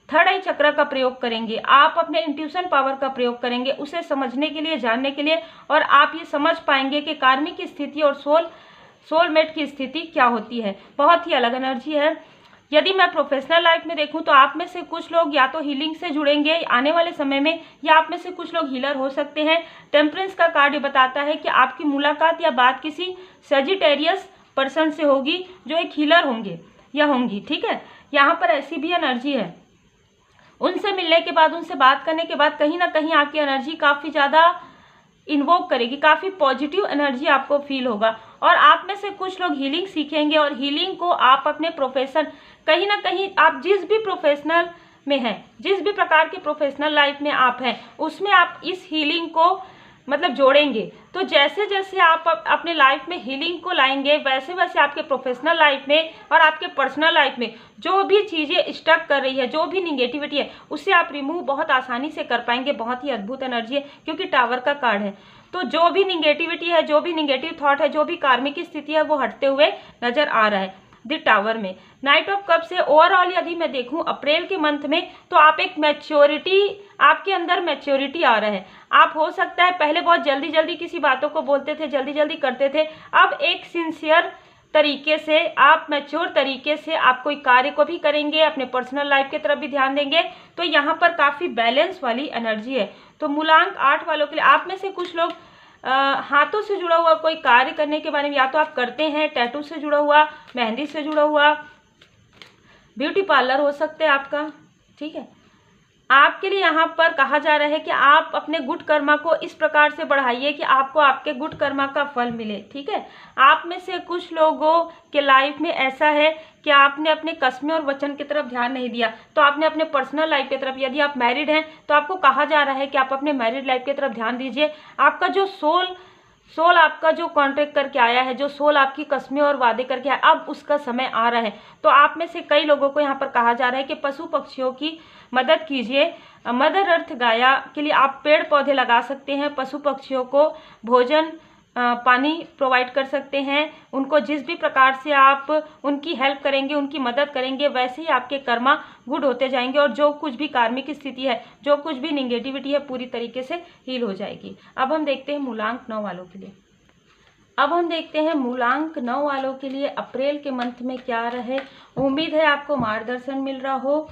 थर्ड आई चक्र का प्रयोग करेंगे, आप अपने इंट्यूशन पावर का प्रयोग करेंगे उसे समझने के लिए, जानने के लिए, और आप ये समझ पाएंगे कि कार्मिक की स्थिति और सोलमेट की स्थिति क्या होती है। बहुत ही अलग एनर्जी है। यदि मैं प्रोफेशनल लाइफ में देखूं तो आप में से कुछ लोग या तो हीलिंग से जुड़ेंगे आने वाले समय में, या आप में से कुछ लोग हीलर हो सकते हैं। टेम्परेंस का कार्ड बताता है कि आपकी मुलाकात या बात किसी सजिटेरियस पर्सन से होगी जो एक हीलर होंगे या होंगी, ठीक है। यहाँ पर ऐसी भी एनर्जी है। उनसे मिलने के बाद, उनसे बात करने के बाद कहीं ना कहीं आपकी एनर्जी काफ़ी ज़्यादा इन्वोक करेगी, काफ़ी पॉजिटिव एनर्जी आपको फील होगा। और आप में से कुछ लोग हीलिंग सीखेंगे, और हीलिंग को आप अपने प्रोफेशन, कहीं ना कहीं आप जिस भी प्रोफेशनल में हैं, जिस भी प्रकार के प्रोफेशनल लाइफ में आप हैं, उसमें आप इस हीलिंग को मतलब जोड़ेंगे। तो जैसे जैसे आप अपने लाइफ में हीलिंग को लाएंगे, वैसे वैसे आपके प्रोफेशनल लाइफ में और आपके पर्सनल लाइफ में जो भी चीज़ें स्टक कर रही है, जो भी निगेटिविटी है, उससे आप रिमूव बहुत आसानी से कर पाएंगे। बहुत ही अद्भुत एनर्जी है क्योंकि टावर का कार्ड है। तो जो भी निगेटिविटी है, जो भी निगेटिव थॉट है, जो भी कार्मिक स्थिति है, वो हटते हुए नजर आ रहा है। द टावर में। नाइट ऑफ कप से ओवरऑल यदि मैं देखूं अप्रैल के मंथ में, तो आप एक मैच्योरिटी, आपके अंदर मैच्योरिटी आ रहा है। आप हो सकता है पहले बहुत जल्दी जल्दी किसी बातों को बोलते थे, जल्दी जल्दी करते थे, अब एक सिंसियर तरीके से, आप मैच्योर तरीके से आप कोई कार्य को भी करेंगे, अपने पर्सनल लाइफ की तरफ भी ध्यान देंगे। तो यहाँ पर काफ़ी बैलेंस वाली एनर्जी है। तो मूलांक 8 वालों के लिए, आप में से कुछ लोग हाथों से जुड़ा हुआ कोई कार्य करने के बारे में या तो आप करते हैं, टैटू से जुड़ा हुआ, मेहंदी से जुड़ा हुआ, ब्यूटी पार्लर हो सकते हैं आपका, ठीक है। आपके लिए यहाँ पर कहा जा रहा है कि आप अपने गुड कर्मा को इस प्रकार से बढ़ाइए कि आपको आपके गुड कर्मा का फल मिले, ठीक है। आप में से कुछ लोगों के लाइफ में ऐसा है कि आपने अपने कस्में और वचन की तरफ ध्यान नहीं दिया, तो आपने अपने पर्सनल लाइफ की तरफ, यदि आप मैरिड हैं तो आपको कहा जा रहा है कि आप अपने मैरिड लाइफ की तरफ ध्यान दीजिए। आपका जो सोल आपका जो कॉन्ट्रैक्ट करके आया है, जो सोल आपकी कस्में और वादे करके आया, अब उसका समय आ रहा है। तो आप में से कई लोगों को यहाँ पर कहा जा रहा है कि पशु पक्षियों की मदद कीजिए। मदर अर्थ गाया के लिए आप पेड़ पौधे लगा सकते हैं, पशु पक्षियों को भोजन पानी प्रोवाइड कर सकते हैं। उनको जिस भी प्रकार से आप उनकी हेल्प करेंगे, उनकी मदद करेंगे, वैसे ही आपके कर्मा गुड होते जाएंगे और जो कुछ भी कार्मिक स्थिति है, जो कुछ भी निगेटिविटी है, पूरी तरीके से हील हो जाएगी। अब हम देखते हैं मूलांक 9 वालों के लिए। अब हम देखते हैं मूलांक 9 वालों के लिए अप्रैल के मंथ में क्या रहे। उम्मीद है आपको मार्गदर्शन मिल रहा हो,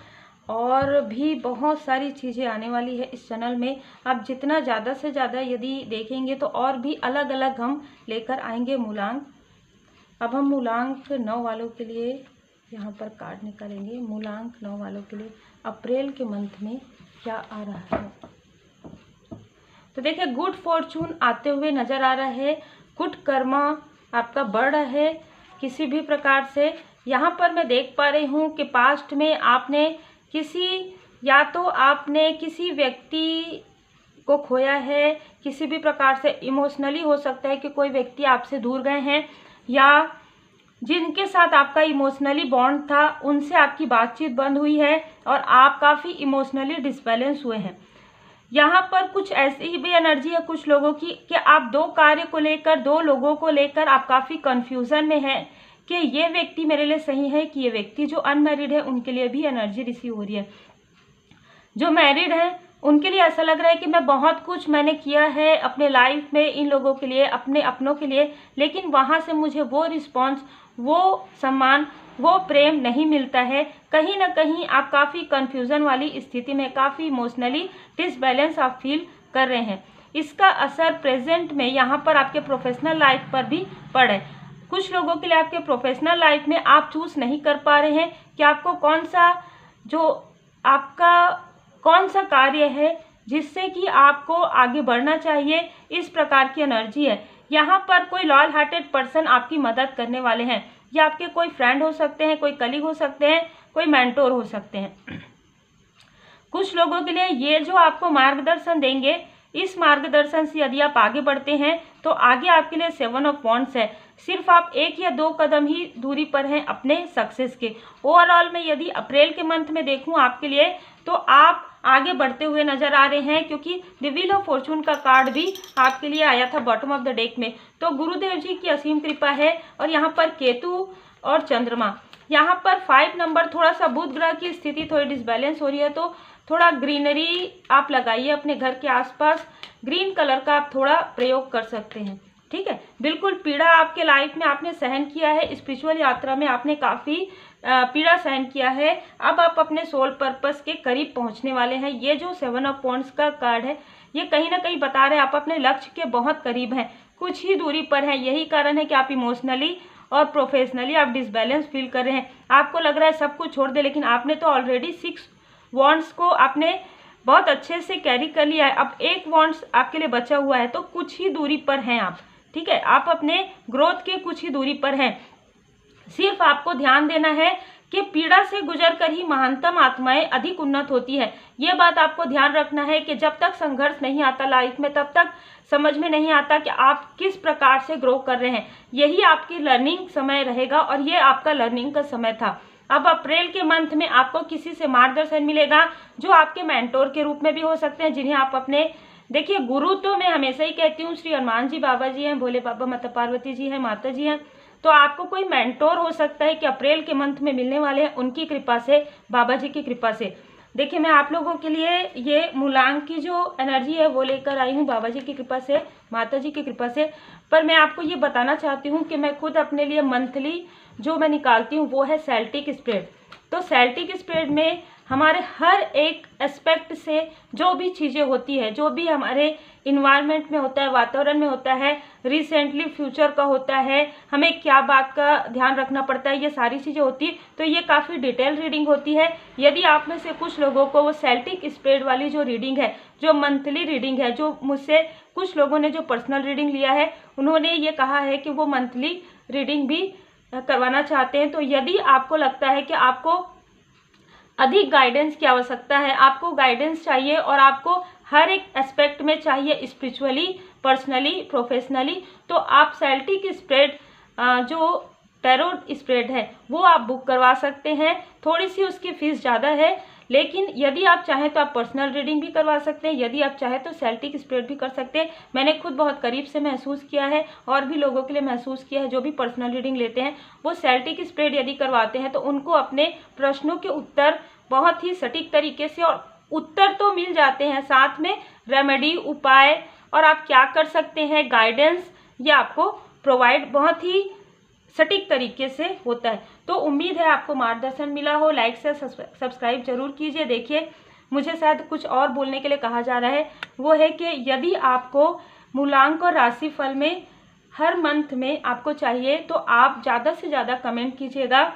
और भी बहुत सारी चीज़ें आने वाली है इस चैनल में। आप जितना ज़्यादा से ज़्यादा यदि देखेंगे तो और भी अलग अलग हम लेकर आएंगे मूलांक। अब हम मूलांक 9 वालों के लिए यहाँ पर कार्ड निकालेंगे। मूलांक 9 वालों के लिए अप्रैल के मंथ में क्या आ रहा है। तो देखिए, गुड फॉर्चून आते हुए नज़र आ रहा है, गुड कर्मा आपका बढ़ रहा है किसी भी प्रकार से। यहाँ पर मैं देख पा रही हूँ कि पास्ट में आपने या तो आपने किसी व्यक्ति को खोया है, किसी भी प्रकार से इमोशनली हो सकता है कि कोई व्यक्ति आपसे दूर गए हैं, या जिनके साथ आपका इमोशनली बॉन्ड था उनसे आपकी बातचीत बंद हुई है और आप काफ़ी इमोशनली डिसबैलेंस हुए हैं। यहाँ पर कुछ ऐसी भी एनर्जी है कुछ लोगों की कि आप दो कार्य को लेकर, दो लोगों को लेकर आप काफ़ी कन्फ्यूज़न में हैं कि ये व्यक्ति मेरे लिए सही है कि ये व्यक्ति। जो अनमैरिड है उनके लिए भी एनर्जी रिसीव हो रही है। जो मैरिड है उनके लिए ऐसा लग रहा है कि मैं बहुत कुछ मैंने किया है अपने लाइफ में इन लोगों के लिए, अपने अपनों के लिए, लेकिन वहाँ से मुझे वो रिस्पॉन्स, वो सम्मान, वो प्रेम नहीं मिलता है। कहीं ना कहीं आप काफ़ी कन्फ्यूज़न वाली स्थिति में, काफ़ी इमोशनली डिसबैलेंस आप फील कर रहे हैं। इसका असर प्रेजेंट में यहाँ पर आपके प्रोफेशनल लाइफ पर भी पड़ा है। कुछ लोगों के लिए आपके प्रोफेशनल लाइफ में आप चूज़ नहीं कर पा रहे हैं कि आपको कौन सा कार्य है जिससे कि आपको आगे बढ़ना चाहिए। इस प्रकार की एनर्जी है। यहाँ पर कोई लॉयल हार्टेड पर्सन आपकी मदद करने वाले हैं, या आपके कोई फ्रेंड हो सकते हैं, कोई कलीग हो सकते हैं, कोई मेंटोर हो सकते हैं। कुछ लोगों के लिए ये जो आपको मार्गदर्शन देंगे, इस मार्गदर्शन से यदि आप आगे बढ़ते हैं तो आगे आपके लिए 7 ऑफ वॉन्ड्स है। सिर्फ आप 1 या 2 कदम ही दूरी पर हैं अपने सक्सेस के। ओवरऑल में यदि अप्रैल के मंथ में देखूं आपके लिए, तो आप आगे बढ़ते हुए नजर आ रहे हैं, क्योंकि द व्हील ऑफ फॉर्चून का कार्ड भी आपके लिए आया था बॉटम ऑफ द डेक में। तो गुरुदेव जी की असीम कृपा है। और यहाँ पर केतु और चंद्रमा, यहाँ पर 5 नंबर, थोड़ा सा बुध ग्रह की स्थिति थोड़ी डिसबैलेंस हो रही है, तो थोड़ा ग्रीनरी आप लगाइए अपने घर के आसपास। ग्रीन कलर का आप थोड़ा प्रयोग कर सकते हैं, ठीक है। बिल्कुल पीड़ा आपके लाइफ में आपने सहन किया है, स्पिरिचुअल यात्रा में आपने काफ़ी पीड़ा सहन किया है। अब आप अपने सोल पर्पस के करीब पहुंचने वाले हैं। ये जो 7 ऑफ वॉन्ड्स का कार्ड है, ये कहीं ना कहीं बता रहे हैं आप अपने लक्ष्य के बहुत करीब हैं, कुछ ही दूरी पर हैं। यही कारण है कि आप इमोशनली और प्रोफेशनली आप डिसबैलेंस फील कर रहे हैं। आपको लग रहा है सब कुछ छोड़ दे, लेकिन आपने तो ऑलरेडी 6 वॉन्ड्स को आपने बहुत अच्छे से कैरी कर लिया है। अब 1 वॉन्ड्स आपके लिए बचा हुआ है, तो कुछ ही दूरी पर हैं आप, ठीक है। आप अपने ग्रोथ के कुछ ही दूरी पर हैं। सिर्फ आपको ध्यान देना है कि पीड़ा से गुजरकर ही महानतम आत्माएं अधिक उन्नत होती है। ये बात आपको ध्यान रखना है कि जब तक संघर्ष नहीं आता लाइफ में, तब तक समझ में नहीं आता कि आप किस प्रकार से ग्रो कर रहे हैं। यही आपकी लर्निंग समय रहेगा और ये आपका लर्निंग का समय था। अब अप्रैल के मंथ में आपको किसी से मार्गदर्शन मिलेगा, जो आपके मेंटोर के रूप में भी हो सकते हैं, जिन्हें आप अपने, देखिए गुरु तो मैं हमेशा ही कहती हूँ, श्री हनुमान जी बाबा जी हैं, भोले बाबा, माता पार्वती जी हैं, माता जी हैं, तो आपको कोई मेंटोर हो सकता है कि अप्रैल के मंथ में मिलने वाले हैं, उनकी कृपा से, बाबा जी की कृपा से। देखिए मैं आप लोगों के लिए ये मूलांक की जो एनर्जी है वो लेकर आई हूँ बाबा जी की कृपा से, माता जी की कृपा से। पर मैं आपको ये बताना चाहती हूँ कि मैं खुद अपने लिए मंथली जो मैं निकालती हूँ वो है सेल्टिक स्प्रेड। तो सेल्टिक स्प्रेड में हमारे हर एक एस्पेक्ट से जो भी चीज़ें होती है, जो भी हमारे इन्वायरमेंट में होता है, वातावरण में होता है, रिसेंटली फ्यूचर का होता है, हमें क्या बात का ध्यान रखना पड़ता है, ये सारी चीज़ें होती है। तो ये काफ़ी डिटेल रीडिंग होती है। यदि आप में से कुछ लोगों को वो सेल्टिक स्प्रेड वाली जो रीडिंग है, जो मंथली रीडिंग है, जो मुझसे कुछ लोगों ने जो पर्सनल रीडिंग लिया है उन्होंने ये कहा है कि वो मंथली रीडिंग भी करवाना चाहते हैं। तो यदि आपको लगता है कि आपको अधिक गाइडेंस की आवश्यकता है, आपको गाइडेंस चाहिए और आपको हर एक एस्पेक्ट में चाहिए, स्पिरिचुअली, पर्सनली, प्रोफेशनली, तो आप सेल्टिक स्प्रेड जो टैरो स्प्रेड है वो आप बुक करवा सकते हैं। थोड़ी सी उसकी फीस ज़्यादा है, लेकिन यदि आप चाहें तो आप पर्सनल रीडिंग भी करवा सकते हैं, यदि आप चाहें तो सेल्टिक स्प्रेड भी कर सकते हैं। मैंने खुद बहुत करीब से महसूस किया है और भी लोगों के लिए महसूस किया है जो भी पर्सनल रीडिंग लेते हैं, वो सेल्टिक स्प्रेड यदि करवाते हैं तो उनको अपने प्रश्नों के उत्तर बहुत ही सटीक तरीके से, और उत्तर तो मिल जाते हैं, साथ में रेमेडी, उपाय और आप क्या कर सकते हैं, गाइडेंस, ये आपको प्रोवाइड बहुत ही सटीक तरीके से होता है। तो उम्मीद है आपको मार्गदर्शन मिला हो। लाइक से सब्सक्राइब जरूर कीजिए। देखिए मुझे शायद कुछ और बोलने के लिए कहा जा रहा है, वो है कि यदि आपको मूलांक और राशिफल में हर मंथ में आपको चाहिए तो आप ज़्यादा से ज़्यादा कमेंट कीजिएगा।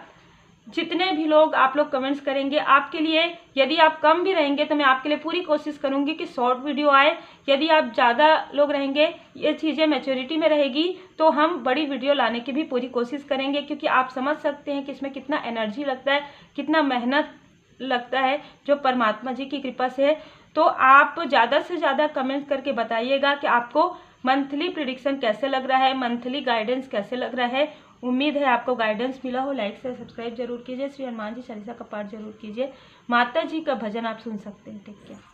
जितने भी लोग आप लोग कमेंट्स करेंगे आपके लिए, यदि आप कम भी रहेंगे तो मैं आपके लिए पूरी कोशिश करूंगी कि शॉर्ट वीडियो आए। यदि आप ज़्यादा लोग रहेंगे, ये चीज़ें मैच्योरिटी में रहेगी तो हम बड़ी वीडियो लाने की भी पूरी कोशिश करेंगे, क्योंकि आप समझ सकते हैं कि इसमें कितना एनर्जी लगता है, कितना मेहनत लगता है, जो परमात्मा जी की कृपा से है। तो आप ज़्यादा से ज़्यादा कमेंट करके बताइएगा कि आपको मंथली प्रिडिक्शन कैसे लग रहा है, मंथली गाइडेंस कैसे लग रहा है। उम्मीद है आपको गाइडेंस मिला हो। लाइक से सब्सक्राइब जरूर कीजिए। श्री हनुमान जी चालीसा का पाठ जरूर कीजिए। माता जी का भजन आप सुन सकते हैं। Take care.